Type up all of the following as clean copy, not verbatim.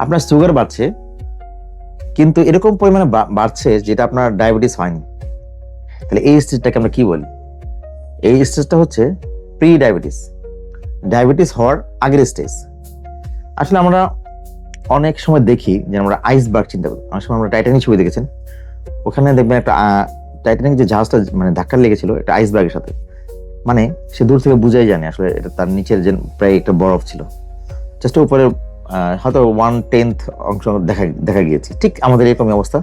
আপনার সুগার বাড়ছে, কিন্তু এরকম পরিমাণে বাড়ছে যেটা আপনার ডায়াবেটিস হয়নি। তাহলে এই স্টেজটাকে আমরা কি বলি? এই স্টেজটা হচ্ছে প্রি ডায়াবেটিস, ডায়াবেটিস হওয়ার আগের স্টেজ। আসলে আমরা অনেক সময় দেখি যে আমরা আইসবার্গ চিন্তা করি। অনেক সময় আমরা টাইটানিক ছবি দেখেছেন, ওখানে দেখবেন একটা টাইটানিক যে জাহাজটা মানে ধাক্কা লেগেছিল একটা আইসবার্গের সাথে, মানে সে দূর থেকে বুঝাই জানে আসলে এটা তার নিচের যে প্রায় একটা বরফ ছিল, জাস্ট উপরে হয়তো 1/10 অংশ দেখা গিয়েছে। ঠিক আমাদের এরকমই অবস্থা।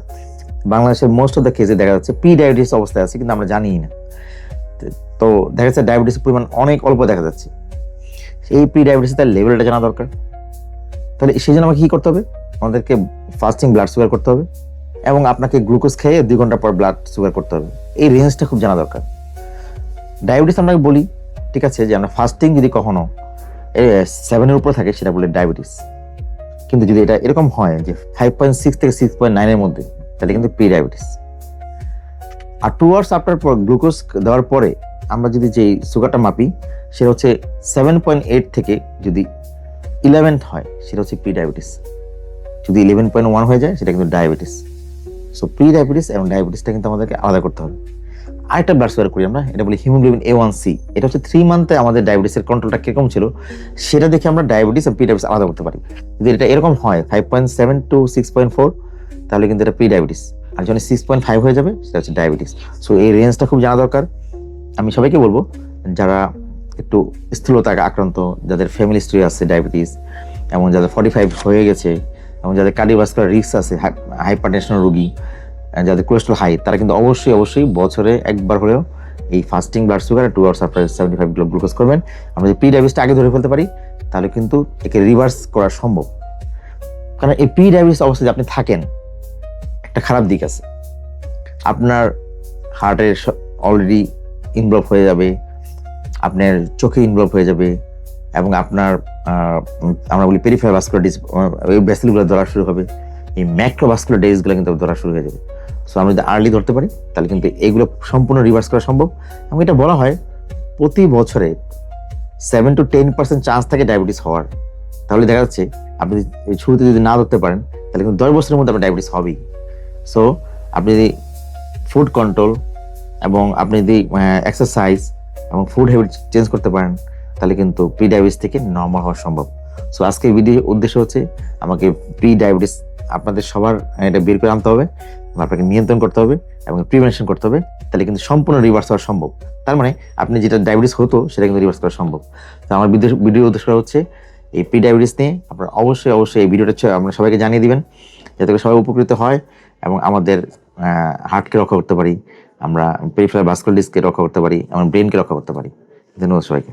বাংলাদেশের মোস্ট অফ দ্য কেসে দেখা যাচ্ছে প্রি ডায়াবেটিস অবস্থায় আছে, কিন্তু আমরা জানিই না। তো দেখা যাচ্ছে ডায়াবেটিসের পরিমাণ অনেক অল্প দেখা যাচ্ছে। এই প্রি ডায়াবেটিসের তার লেভেলটা জানা দরকার। তাহলে সেই জন্য আমাকে কি করতে হবে? আমাদেরকে ফাস্টিং ব্লাড সুগার করতে হবে, এবং আপনাকে গ্লুকোজ খেয়ে 2 ঘন্টা পর ব্লাড সুগার করতে হবে। এই রেঞ্জটা খুব জানা দরকার। ডায়াবেটিস আমরা বলি ঠিক আছে যে আমরা ফাস্টিং যদি কখনো 7-এর উপরে থাকে সেটা বলে ডায়াবেটিস, কিন্তু যদি এটা এরকম হয় যে 5.6 থেকে 6.9 মধ্যে, তাহলে কিন্তু প্রি ডায়াবেটিস। আর 2 আওয়ার্স আফটার গ্লুকোজ দেওয়ার পরে আমরা যদি যে সুগারটা মাপি সেটা হচ্ছে 7.8 থেকে যদি 11 হয় সেটা হচ্ছে প্রি ডায়াবেটিস। যদি 11.1 হয়ে যায় সেটা কিন্তু ডায়াবেটিস। সো প্রি ডায়াবেটিস এবং ডায়াবেটিসটা কিন্তু আমাদেরকে আলাদা করতে হবে। আরেকটা ব্লাড সুগার করি আমরা, এটা বলি হিমোগ্লোবিন A1C। এটা হচ্ছে 3 মান্থে আমাদের ডায়াবেটিসের কন্ট্রোলটা কিরকম ছিল সেটা দেখে আমরা ডায়াবেটিস আর প্রি ডায়াবেটিস আলাদা করতে পারি। যদি এটা এরকম হয় 5.7 to 6.4, তাহলে কিন্তু এটা প্রি ডায়াবেটিস। আর যখন 6.5 হয়ে যাবে সেটা হচ্ছে ডায়াবেটিস। সো এই রেঞ্জটা খুব জানা দরকার। আমি সবাইকে বলবো যারা একটু স্থূলতা আক্রান্ত, যাদের ফ্যামিলি হিস্ট্রি আছে ডায়াবেটিস, এবং যাদের 45 হয়ে গেছে, এবং যাদের কার্ডিওভাস্কুলার রিস্ক আছে, হাইপারটেনশন রোগী, যাদের কোলেস্ট্রল হাই, তারা কিন্তু অবশ্যই বছরে একবার হলেও এই fasting blood sugar 2 hours after 75 glucose করবেন। আমরা যদি প্রি ডায়াবেটিসটা আগে ধরে ফেলতে পারি তাহলে কিন্তু একে রিভার্স করা সম্ভব। কারণ এই প্রি ডায়াবেটিস অবস্থায় আপনি থাকেন, একটা খারাপ দিক আছে, আপনার হার্টের অলরেডি ইনভলভ হয়ে যাবে, আপনার চোখে ইনভলভ হয়ে যাবে, এবং আপনার আমরা বলি পেরিফেরাল ভাস্কুলার ডিজিজ, ওই ভেসেলগুলো ধরা শুরু হবে, এই ম্যাক্রোভাস্কুলার ডিজিজগুলো কিন্তু ধরা শুরু হয়ে যাবে। সো আমরা যদি আর্লি ধরতে পারি তাহলে কিন্তু এগুলো সম্পূর্ণ রিভার্স করা সম্ভব। এবং এটা বলা হয় প্রতি বছরে 7 to 10% চান্স থাকে ডায়াবেটিস হওয়ার। তাহলে দেখা যাচ্ছে আপনি শুরুতে যদি না ধরতে পারেন তাহলে কিন্তু 10 বছরের মধ্যে আপনার ডায়াবেটিস হবেই। সো আপনি যদি ফুড কন্ট্রোল এবং আপনি যদি এক্সারসাইজ এবং ফুড হ্যাবিট চেঞ্জ করতে পারেন তাহলে কিন্তু প্রি ডায়াবেটিস থেকে নরমাল হওয়া সম্ভব। সো আজকে ভিডিওর উদ্দেশ্য হচ্ছে আমাকে প্রি ডায়াবেটিস আপনাদের সবার এটা বের করে আনতে হবে, আপনাকে নিয়ন্ত্রণ করতে হবে এবং প্রিভেনশন করতে হবে, তাহলে কিন্তু সম্পূর্ণ রিভার্স হওয়া সম্ভব। তার মানে আপনি যেটা ডায়াবেটিস হতো সেটা কিন্তু রিভার্স করা সম্ভব। তো আমার ভিডিওর উদ্দেশ্য হচ্ছে এই প্রি ডায়াবেটিস নিয়ে আপনারা অবশ্যই এই ভিডিওটা আমরা সবাইকে জানিয়ে দিবেন, যাতে করে সবাই উপকৃত হয় এবং আমাদের হার্টকে রক্ষা করতে পারি, আমরা পেরিফেরাল ভাস্কুলার ডিজিজকে রক্ষা করতে পারি, আমার ব্রেনকে রক্ষা করতে পারি। ধন্যবাদ সবাইকে।